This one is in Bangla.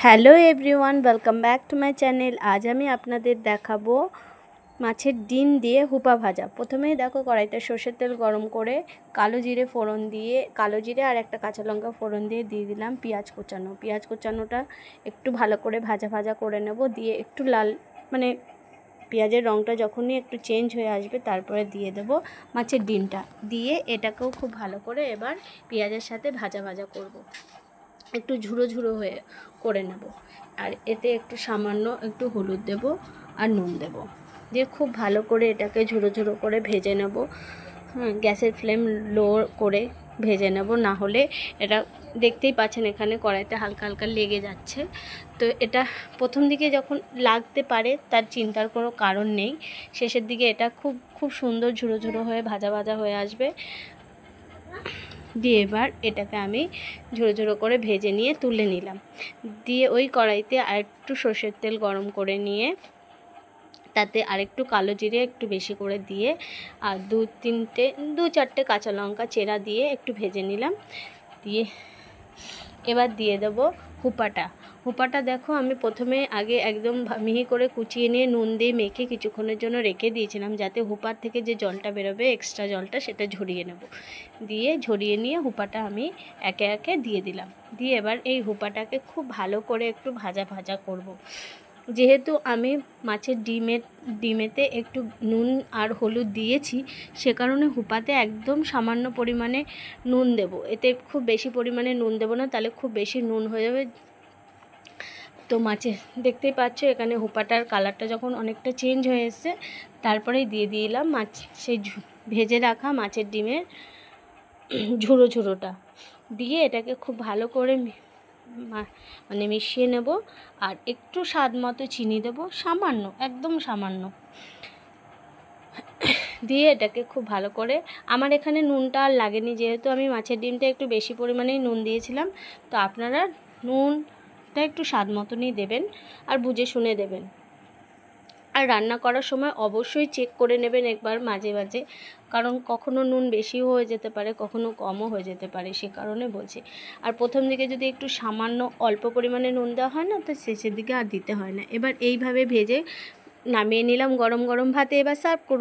Hello everyone, welcome back to my channel. আজ আমি আপনাদের দেখাবো মাছের ডিম দিয়ে হুপা ভাজা। প্রথমেই দেখো কড়াইতে সর্ষের তেল গরম করে কালো জিরে ফোড়ন দিয়ে, কালো জিরে আর একটা কাঁচা লঙ্কা ফোড়ন দিয়ে দিলাম পেঁয়াজ কোচানো। পেঁয়াজ কোচানোটা একটু ভালো করে ভাজা ভাজা করে নেব। দিয়ে একটু লাল মানে পেঁয়াজের রঙটা যখনই একটু চেঞ্জ হয়ে আসবে তারপরে দিয়ে দেব মাছের ডিমটা। দিয়ে এটাকেও খুব ভালো করে এবার পেঁয়াজের সাথে ভাজা ভাজা করব। একটু ঝুড়ো ঝুড়ো হয়ে করে নেব। আর এতে একটু সামান্য একটু হলুদ দেব আর নুন দেব। দিয়ে খুব ভালো করে এটাকে ঝুড়ো ঝুড়ো করে ভেজে নেব। গ্যাসের ফ্লেম লো করে ভেজে নেব, না হলে এটা দেখতেই পাচ্ছেন এখানে কড়াইতে হালকা হালকা লেগে যাচ্ছে। তো এটা প্রথম দিকে যখন লাগতে পারে তার চিন্তার কোনো কারণ নেই, শেষের দিকে এটা খুব খুব সুন্দর ঝুড়ো ঝুড়ো হয়ে ভাজা ভাজা হয়ে আসবে। দিয়ে এবার এটাকে আমি ঝুড়ো ঝুড়ো করে ভেজে নিয়ে তুলে নিলাম। দিয়ে ওই কড়াইতে আরেকটু সর্ষের তেল গরম করে নিয়ে তাতে আরেকটু কালো জিরে একটু বেশি করে দিয়ে আর দু চারটে কাঁচা লঙ্কা চেরা দিয়ে একটু ভেজে নিলাম। দিয়ে এবার দিয়ে দেব হুপাটা। হুপাটা দেখো আমি প্রথমে আগে একদম মিহি করে কুচিয়ে নিয়ে নুন দিয়ে মেখে কিছুক্ষণের জন্য রেখে দিয়েছিলাম, যাতে হুপার থেকে যে জলটা বেরোবে এক্সট্রা জলটা সেটা ঝরিয়ে নেব। দিয়ে ঝরিয়ে নিয়ে হুপাটা আমি একে একে দিয়ে দিলাম। দিয়ে এবার এই হুপাটাকে খুব ভালো করে একটু ভাজা ভাজা করব। যেহেতু আমি মাছের ডিমেতে একটু নুন আর হলুদ দিয়েছি, সে কারণে হুপাতে একদম সামান্য পরিমাণে নুন দেব। এতে খুব বেশি পরিমাণে নুন দেব না, তাহলে খুব বেশি নুন হয়ে যাবে। তো মাছের দেখতেই পাচ্ছ এখানে হুপাটার কালারটা যখন অনেকটা চেঞ্জ হয়ে এসছে, তারপরেই দিয়ে দিলাম মাছ সেই ভেজে রাখা মাছের ডিমের ঝুড়ো ঝুড়োটা। দিয়ে এটাকে খুব ভালো করে মানে মিশিয়ে নেব। আর একটু স্বাদ মতো চিনি দেব, সামান্য, একদম সামান্য। দিয়ে এটাকে খুব ভালো করে, আমার এখানে নুনটা আর লাগেনি যেহেতু আমি মাছের ডিমটা একটু বেশি পরিমাণেই নুন দিয়েছিলাম। তো আপনারা নুনটা একটু স্বাদ মতনই দেবেন আর বুঝে শুনে দেবেন। আর রান্না করার সময় অবশ্যই চেক করে নেবেন একবার মাঝে মাঝে, কারণ কখনো নুন বেশিও হয়ে যেতে পারে, কখনো কমও হয়ে যেতে পারে, সে কারণে বলছি। আর প্রথম দিকে যদি একটু সামান্য অল্প পরিমাণে নুন দেওয়া হয় না, তো শেষের দিকে আর দিতে হয় না। এবার এইভাবে ভেজে নামিয়ে নিলাম গরম গরম ভাতে। এবার সার্ভ করুন।